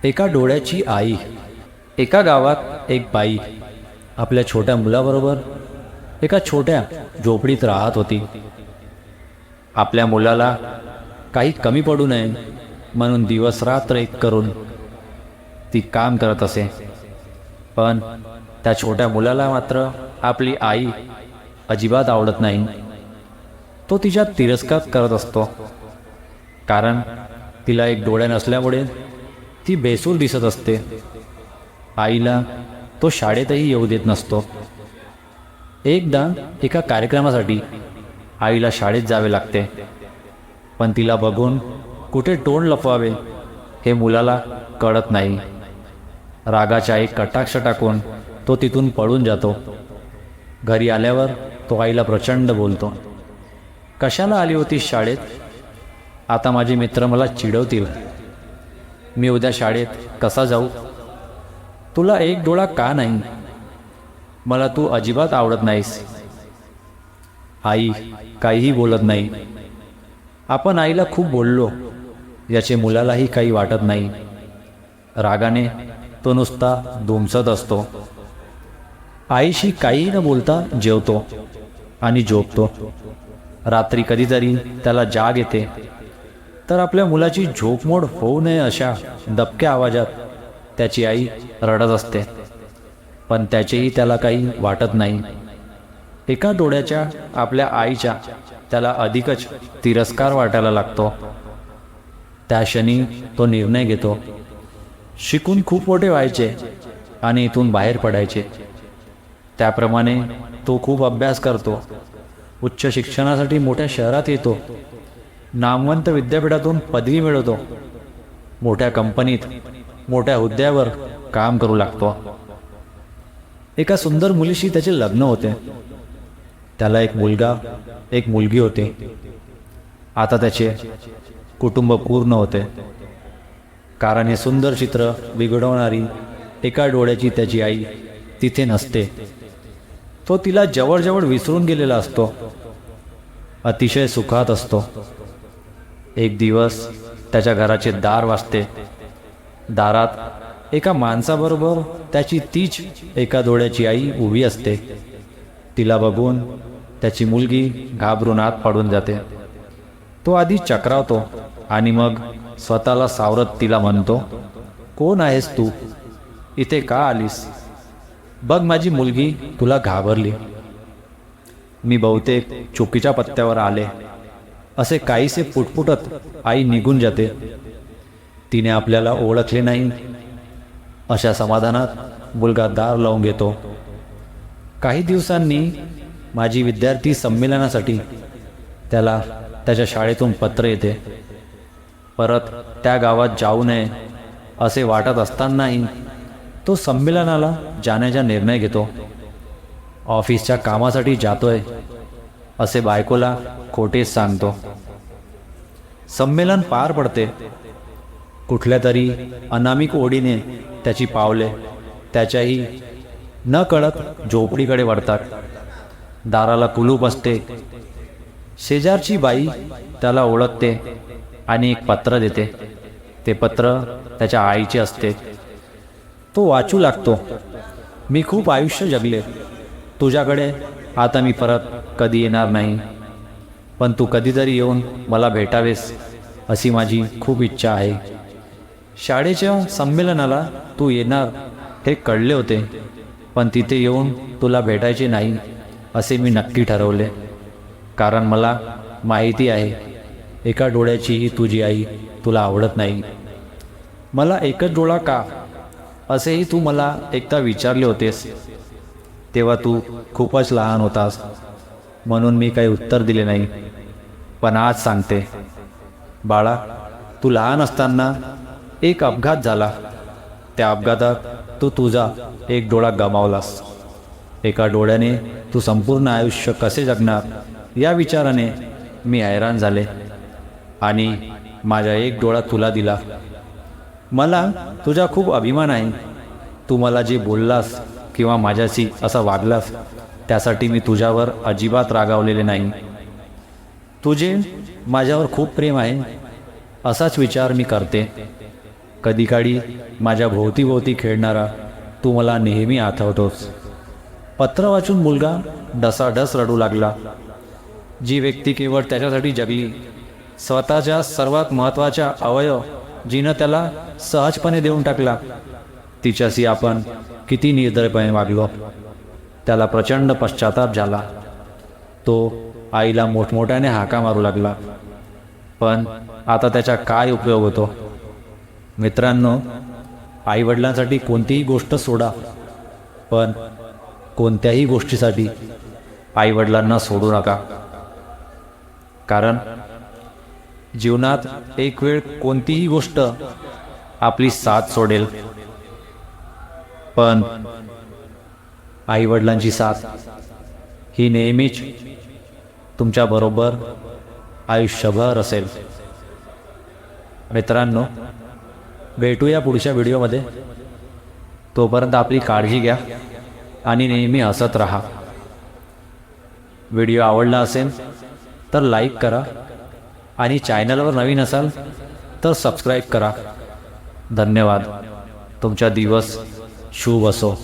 एका डोळ्याची आई. एका गावात एक बाई आपल्या छोट्या मुलाबरोबर एका छोट्या झोपडीत राहत होती. आपल्या मुलाला काही कमी पडू नये म्हणून दिवस रात्र एक करून ती काम करत असे. पण त्या छोट्या मुलाला मात्र आपली आई अजिबात आवडत नाही. तो तिच्या तिरस्कार करत असतो, कारण तिला एक डोळा नसल्यामुळे ती बेसूर दिसत असते. आईला तो शाळेतही येऊ देत नसतो. एकदा एका कार्यक्रमासाठी आईला शाळेत जावे लागते, पण तिला बघून कुठे तोंड लपवावे हे मुलाला कळत नाही. रागाच्या एक कटाक्ष टाकून तो तिथून पळून जातो. घरी आल्यावर तो आईला प्रचंड बोलतो, कशाला आली होतीस शाळेत? आता माझे मित्र मला चिडवतील. मी उद्या शाळेत कसा जाऊ? तुला एक डोळा का नाही? मला तू अजिबात आवडत नाहीस. आई काहीही बोलत नाही. आपण आईला खूप बोललो याचे मुलालाही काही वाटत नाही. रागाने तो नुसता धुमसत असतो. आईशी काहीही न बोलता जेवतो आणि झोपतो. रात्री कधीतरी त्याला जाग येते तर आपल्या मुलाची झोपमोड होऊ नये अशा दबक्या आवाजात त्याची आई रडत असते, पण त्याचेही त्याला काही वाटत नाही. एका डोळ्याच्या आपल्या आईच्या त्याला अधिकच तिरस्कार वाटायला लागतो. त्या क्षणी तो निर्णय घेतो, शिकून खूप मोठे व्हायचे आणि इथून बाहेर पडायचे. त्याप्रमाणे तो खूप अभ्यास करतो. उच्च शिक्षणासाठी मोठ्या शहरात येतो. नामवंत विद्यापीठातून पदवी मिळवतो. मोठ्या कंपनीत मोठ्या हुद्द्यावर काम करू लागतो. एका सुंदर मुलीशी त्याचे लग्न होते. त्याला एक मुलगा एक मुलगी होती. आता त्याचे कुटुंब पूर्ण होते, कारण हे सुंदर चित्र बिघडवणारी एका डोळ्याची त्याची आई तिथे नसते. तो तिला जवळजवळ विसरून गेलेला असतो. अतिशय सुखात असतो. एक दिवस त्याच्या घराचे दार वाजते. दारात एका माणसाबरोबर त्याची तीच एका डोळ्याची आई उभी असते. तिला बघून त्याची मुलगी घाबरून आत पडून जाते. तो आधी चक्रावतो आणि मग स्वतःला सावरत तिला म्हणतो, कोण आहेस तू? इथे का आलीस? बघ, माझी मुलगी तुला घाबरली. मी बहुतेक चुकीच्या पत्त्यावर आले असे काहीसे पुटपुटत आई निघून जाते. तिने आपल्याला ओळखले नाही अशा समाधानात मुलगा दार लावून घेतो. काही दिवसांनी माझी विद्यार्थी संमेलनासाठी त्याला त्याच्या शाळेतून पत्र येते. परत त्या गावात जाऊ नये असे वाटत असतानाही तो संमेलनाला जाण्याचा निर्णय घेतो. ऑफिसच्या कामासाठी जातोय असे बायकोला खोटेच सांगतो. संमेलन पार पडते. कुठल्या तरी अनामिक ओढीने त्याची पावले त्याच्याही न कळत झोपडीकडे वळतात. दाराला कुलूप असते. शेजारची बाई त्याला ओळखते आणि एक पत्र देते. ते पत्र त्याच्या आईचे असते. तो वाचू लागतो, मी खूप आयुष्य जगले. तुझ्याकडे आता मी परत कधी येणार नाही, पण तू कधीतरी येऊन मला भेटावेस अशी माझी खूप इच्छा आहे. शाळेच्या संमेलनाला तू येणार हे कळले होते, पण तिथे येऊन तुला भेटायचे नाही असे मी नक्की ठरवले, कारण मला माहिती आहे एका डोळ्याचीही तुझी आई तुला आवडत नाही. मला एकच डोळा का असेही तू मला एकदा विचारले होतेस. तेव्हा तू खूपच लहान होतास म्हणून मी काही उत्तर दिले नाही. पण आज सांगते बाळा, तू लहान असताना एक अपघात झाला. त्या अपघातात तू तुझा एक डोळा गमावलास. एका डोळ्याने तू संपूर्ण आयुष्य कसे जगणार या विचाराने मी हैराण झाले आणि माझा एक डोळा तुला दिला. मला तुझा खूप अभिमान आहे. तू मला जे बोललास किंवा माझ्याशी असं वागलास त्यासाठी मी तुझ्यावर अजिबात रागावलेले नाही. तुझे माझ्यावर खूप प्रेम आहे असाच विचार मी करते. कधीकाळी माझ्या भोवतीभोवती खेळणारा तू मला नेहमी आठवतोस. पत्र वाचून मुलगा डसाडस रडू लागला. जी व्यक्ती केवळ त्याच्यासाठी जगली, स्वतःच्या सर्वात महत्त्वाचा अवयव जिनं त्याला सहजपणे देऊन टाकला, तिच्याशी आपण किती निर्दयपणे वागलो. त्याला प्रचंड पश्चाताप झाला. तो आईला मोठमोठ्याने हाका मारू लागला. पण आता त्याचा काय उपयोग होतो? मित्रांनो, आईवडिलांसाठी कोणतीही गोष्ट सोडा, पण कोणत्याही गोष्टीसाठी आईवडिलांना सोडू नका. कारण जीवनात एक वेळ कोणतीही गोष्ट आपली साथ सोडेल, पण आईवडिलांची साथ ही नेहमीच तुमच्याबरोबर आयुष्यभर असेल. मित्रांनो, भेटूया पुढच्या व्हिडिओमध्ये. तोपर्यंत आपली काळजी घ्या आणि नेहमी हसत राहा. व्हिडिओ आवडला असेल तर लाईक करा आणि चॅनलवर नवीन असाल तर सबस्क्राईब करा. धन्यवाद. तुमचा दिवस शुभ असो.